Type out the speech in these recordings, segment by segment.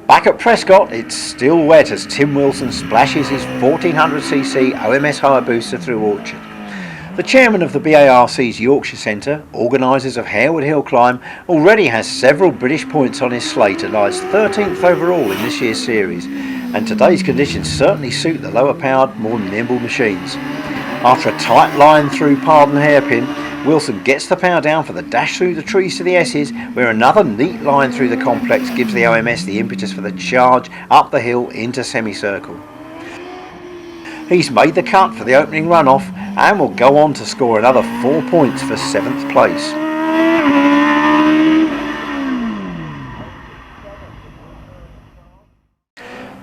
Back at Prescott, it's still wet as Tim Wilson splashes his 1400cc OMS Hayabusa through Orchard. The chairman of the BARC's Yorkshire Centre, organisers of Harewood Hillclimb, already has several British points on his slate and lies 13th overall in this year's series, and today's conditions certainly suit the lower powered, more nimble machines. After a tight line through Pardon Hairpin, Wilson gets the power down for the dash through the trees to the S's, where another neat line through the complex gives the OMS the impetus for the charge up the hill into semicircle. He's made the cut for the opening runoff and will go on to score another 4 points for 7th place.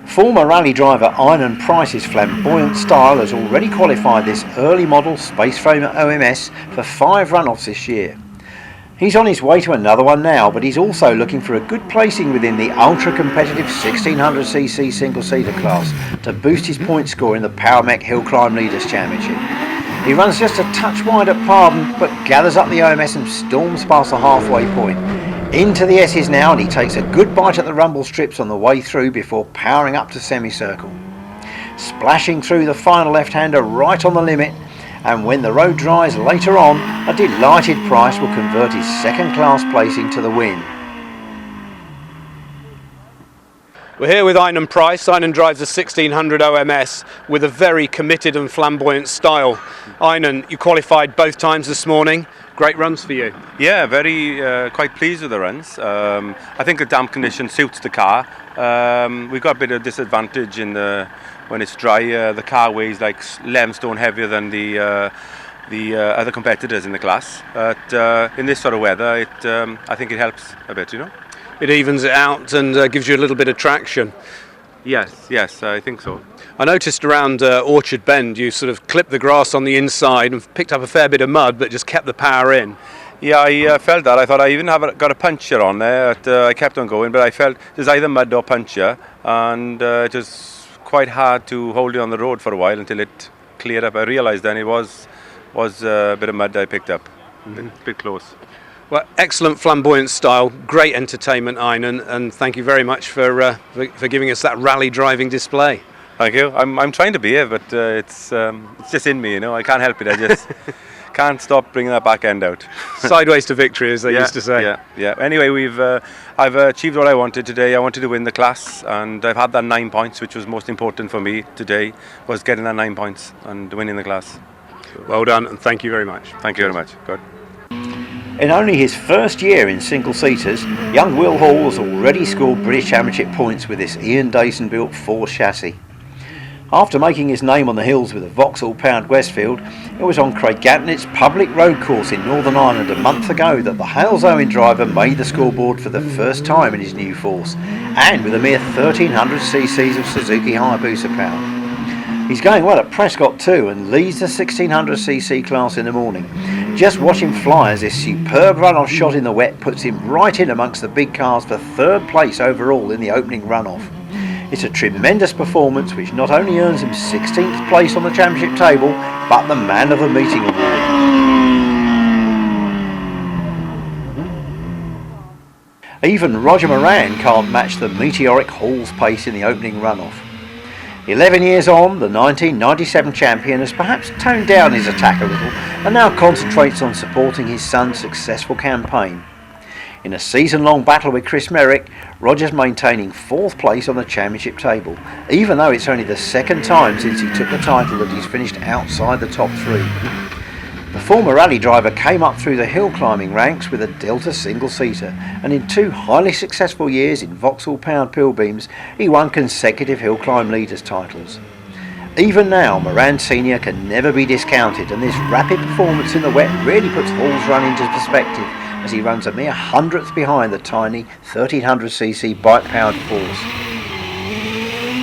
Former rally driver Inon Price's flamboyant style has already qualified this early model space frame OMS for 5 runoffs this year. He's on his way to another one now, but he's also looking for a good placing within the ultra-competitive 1600cc single-seater class to boost his point score in the Power Mech Hillclimb Leaders Championship. He runs just a touch wide at Pardon, but gathers up the OMS and storms past the halfway point. Into the S's now, and he takes a good bite at the rumble strips on the way through before powering up to semicircle. Splashing through the final left-hander right on the limit, and when the road dries later on, a delighted Price will convert his second-class placing to the win. We're here with Inon Price. Inon drives a 1600 OMS with a very committed and flamboyant style. Inon, you qualified both times this morning. Great runs for you. Yeah, very quite pleased with the runs. I think the damp condition suits the car. We've got a bit of disadvantage in when it's dry. The car weighs like 11 stone heavier than the other competitors in the class. But in this sort of weather, I think it helps a bit, you know. It evens it out and gives you a little bit of traction. Yes, I think so. I noticed around Orchard Bend you sort of clipped the grass on the inside and picked up a fair bit of mud, but just kept the power in. Yeah, I felt that. I thought I even got a puncture on there. I kept on going, but I felt there's either mud or puncture, and it was quite hard to hold it on the road for a while until it cleared up. I realised then it was a bit of mud I picked up, a bit close. Well, excellent flamboyant style, great entertainment, Inon, and thank you very much for giving us that rally driving display. Thank you. I'm trying to be here, but it's just in me, you know. I can't help it. I just can't stop bringing that back end out. Sideways to victory, as they used to say. Yeah. Anyway, I've achieved what I wanted today. I wanted to win the class, and I've had that 9 points, which was most important for me today, was getting that 9 points and winning the class. Well done, and thank you very much. Thank you very much. Good. In only his first year in single-seaters, young Will Hall has already scored British Championship points with this Ian Dayson-built Force chassis. After making his name on the hills with a Vauxhall-powered Westfield, it was on Craiggatnit's public road course in Northern Ireland a month ago that the Hales-Owen driver made the scoreboard for the first time in his new Force, and with a mere 1300 cc's of Suzuki Hayabusa power. He's going well at Prescott too and leads the 1600cc class in the morning. Just watch him fly as this superb runoff shot in the wet puts him right in amongst the big cars for 3rd place overall in the opening runoff. It's a tremendous performance which not only earns him 16th place on the championship table, but the Man of the Meeting award. Even Roger Moran can't match the meteoric Hall's pace in the opening runoff. 11 years on, the 1997 champion has perhaps toned down his attack a little and now concentrates on supporting his son's successful campaign. In a season-long battle with Chris Merrick, Roger's maintaining 4th place on the championship table, even though it's only the 2nd time since he took the title that he's finished outside the top 3. The former rally driver came up through the hill climbing ranks with a Delta single-seater, and in 2 highly successful years in Vauxhall-powered Pilbeams, he won consecutive hill climb leaders titles. Even now, Moran Senior can never be discounted, and this rapid performance in the wet really puts Hall's run into perspective as he runs a mere 100th behind the tiny 1300cc bike-powered Force.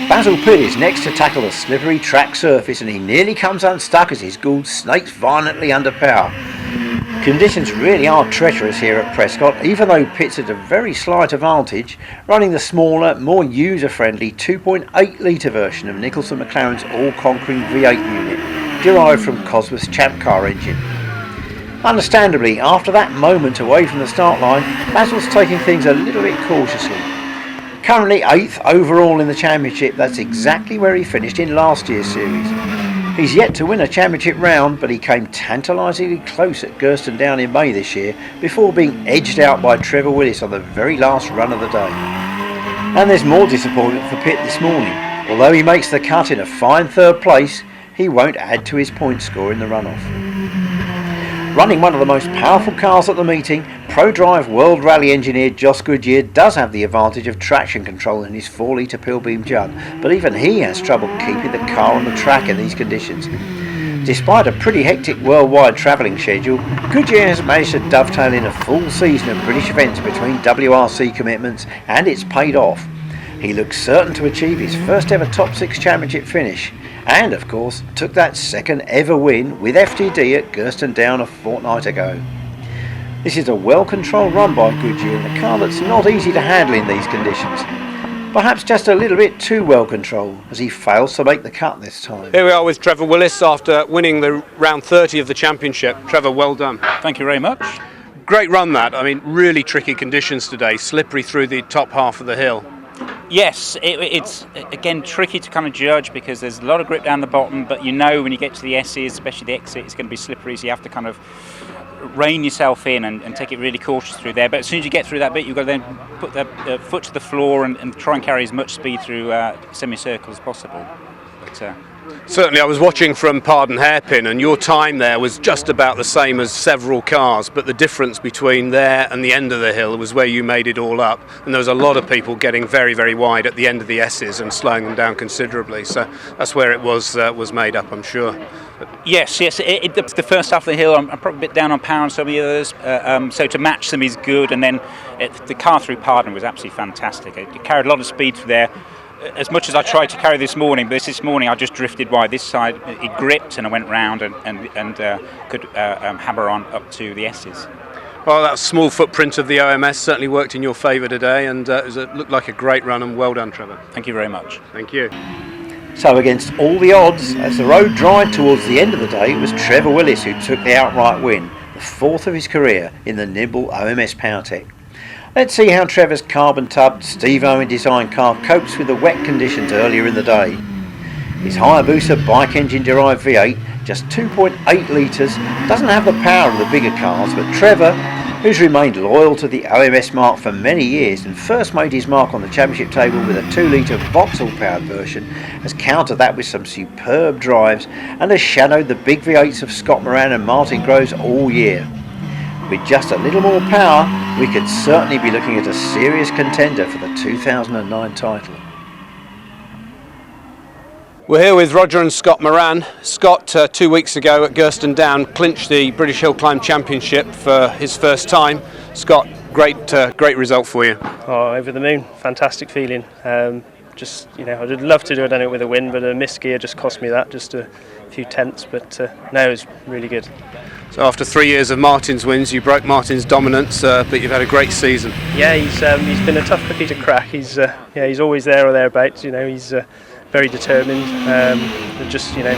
Basil Pitt is next to tackle the slippery track surface, and he nearly comes unstuck as his Gould snakes violently under power. Conditions really are treacherous here at Prescott, even though Pitt's at a very slight advantage, running the smaller, more user-friendly 2.8 litre version of Nicholson McLaren's all-conquering V8 unit, derived from Cosworth's Champ Car engine. Understandably, after that moment away from the start line, Basil's taking things a little bit cautiously. Currently 8th overall in the championship, that's exactly where he finished in last year's series. He's yet to win a championship round, but he came tantalisingly close at Gurston Down in May this year before being edged out by Trevor Willis on the very last run of the day. And there's more disappointment for Pitt this morning. Although he makes the cut in a fine 3rd place, he won't add to his point score in the runoff. Running one of the most powerful cars at the meeting, ProDrive World Rally engineer Jos Goodier does have the advantage of traction control in his 4-litre Pilbeam jug, but even he has trouble keeping the car on the track in these conditions. Despite a pretty hectic worldwide travelling schedule, Goodier has managed to dovetail in a full season of British events between WRC commitments, and it's paid off. He looks certain to achieve his first ever top 6 championship finish, and of course took that second ever win with FTD at Gurston Down a fortnight ago. This is a well controlled run by Goodier in a car that's not easy to handle in these conditions. Perhaps just a little bit too well controlled, as he fails to make the cut this time. Here we are with Trevor Willis after winning the round 30 of the championship. Trevor, well done. Thank you very much. Great run that. I mean, really tricky conditions today, slippery through the top half of the hill. Yes, it's again tricky to kind of judge because there's a lot of grip down the bottom, but you know when you get to the S's, especially the exit, it's going to be slippery, so you have to kind of rein yourself in and take it really cautious through there. But as soon as you get through that bit, you've got to then put the foot to the floor and try and carry as much speed through semicircle as possible. But, certainly, I was watching from Pardon Hairpin, and your time there was just about the same as several cars, but the difference between there and the end of the hill was where you made it all up, and there was a lot of people getting very, very wide at the end of the S's and slowing them down considerably, so that's where it was made up, I'm sure. Yes. The first half of the hill, I'm probably a bit down on power on some of the others, so to match them is good, and then the car through Pardon was absolutely fantastic. It carried a lot of speed through there. As much as I tried to carry this morning, but this morning I just drifted wide. This side it gripped and I went round and could hammer on up to the S's. Well, that small footprint of the OMS certainly worked in your favour today, and it looked like a great run, and well done, Trevor. Thank you very much. Thank you. So against all the odds, as the road dried towards the end of the day, it was Trevor Willis who took the outright win, the 4th of his career in the nimble OMS PowerTech. Let's see how Trevor's carbon-tubbed Steve Owen design car copes with the wet conditions earlier in the day. His Hayabusa bike engine derived V8, just 2.8 litres, doesn't have the power of the bigger cars, but Trevor, who's remained loyal to the OMS mark for many years and first made his mark on the championship table with a 2-litre Vauxhall powered version, has countered that with some superb drives and has shadowed the big V8s of Scott Moran and Martin Groves all year. With just a little more power, we could certainly be looking at a serious contender for the 2009 title. We're here with Roger and Scott Moran. Scott, 2 weeks ago at Gurston Down, clinched the British Hillclimb Championship for his first time. Scott, great result for you. Oh, over the moon, fantastic feeling. I'd love to have done it with a win, but a missed gear just cost me that, just a few tenths. But no, it was really good. So after 3 years of Martin's wins, you broke Martin's dominance, but you've had a great season. Yeah, he's been a tough cookie to crack. He's always there or thereabouts. He's very determined.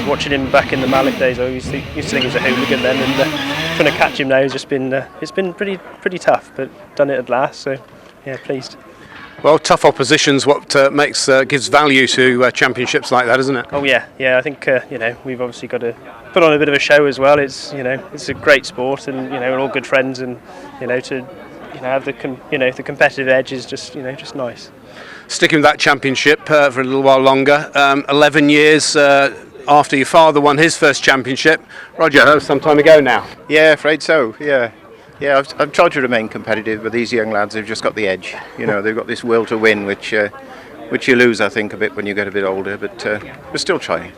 Watching him back in the Malik days, I used to think he was a hooligan then, and trying to catch him now has just been it's been pretty tough, but done it at last. So yeah, pleased. Well, tough opposition's what gives value to championships like that, isn't it? Oh yeah. I think we've obviously got to put on a bit of a show as well. It's it's a great sport, and we're all good friends, and to have the competitive edge is just nice. Sticking with that championship for a little while longer, 11 years after your father won his first championship. Roger, that was some time ago now. Yeah, afraid so. Yeah, I've tried to remain competitive, but these young lads have just got the edge. They've got this will to win, which you lose, I think, a bit when you get a bit older. But we're still trying.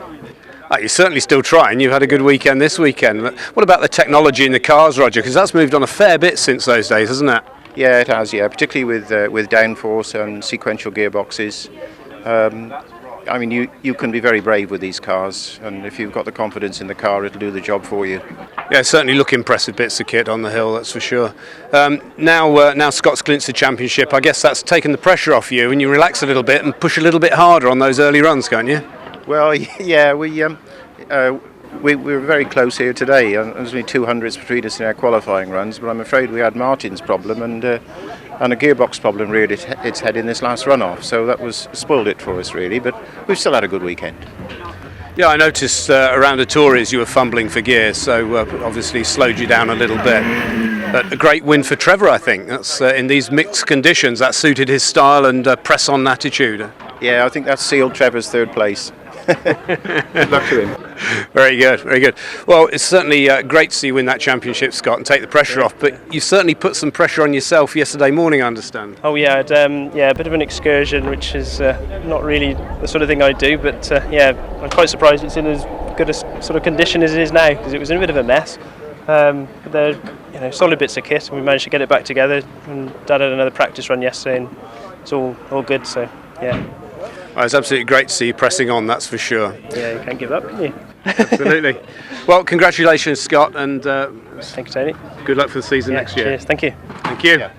You're certainly still trying. You've had a good weekend this weekend. What about the technology in the cars, Roger? Because that's moved on a fair bit since those days, hasn't it? Yeah, it has. Yeah, particularly with downforce and sequential gearboxes. You can be very brave with these cars, and if you've got the confidence in the car, it'll do the job for you. Yeah, certainly look impressive bits of kit on the hill, that's for sure. Now Scott's clinched the championship. I guess that's taken the pressure off you, and you relax a little bit and push a little bit harder on those early runs, can't you? Well, yeah, we were very close here today. There was only 200s between us in our qualifying runs, but I'm afraid we had Martin's problem, and and a gearbox problem reared its head in this last runoff, so that was spoiled it for us really, but we've still had a good weekend. Yeah, I noticed around the Tories you were fumbling for gear, so obviously slowed you down a little bit. But a great win for Trevor, I think. That's in these mixed conditions, that suited his style and press-on attitude. Yeah, I think that sealed Trevor's third place. Good luck to him. Very good, very good. Well, it's certainly great to see you win that championship, Scott, and take the pressure off. But you certainly put some pressure on yourself yesterday morning, I understand. Oh yeah, I'd, a bit of an excursion, which is not really the sort of thing I do. But I'm quite surprised it's in as good a sort of condition as it is now, because it was in a bit of a mess. But they're solid bits of kit, and we managed to get it back together. And Dad had another practice run yesterday, and it's all good. So yeah. Well, it's absolutely great to see you pressing on, that's for sure. Yeah, you can't give up, can you? Absolutely. Well, congratulations, Scott, and thank you, Tony. good luck for the season next year. Cheers, thank you. Thank you. Yeah.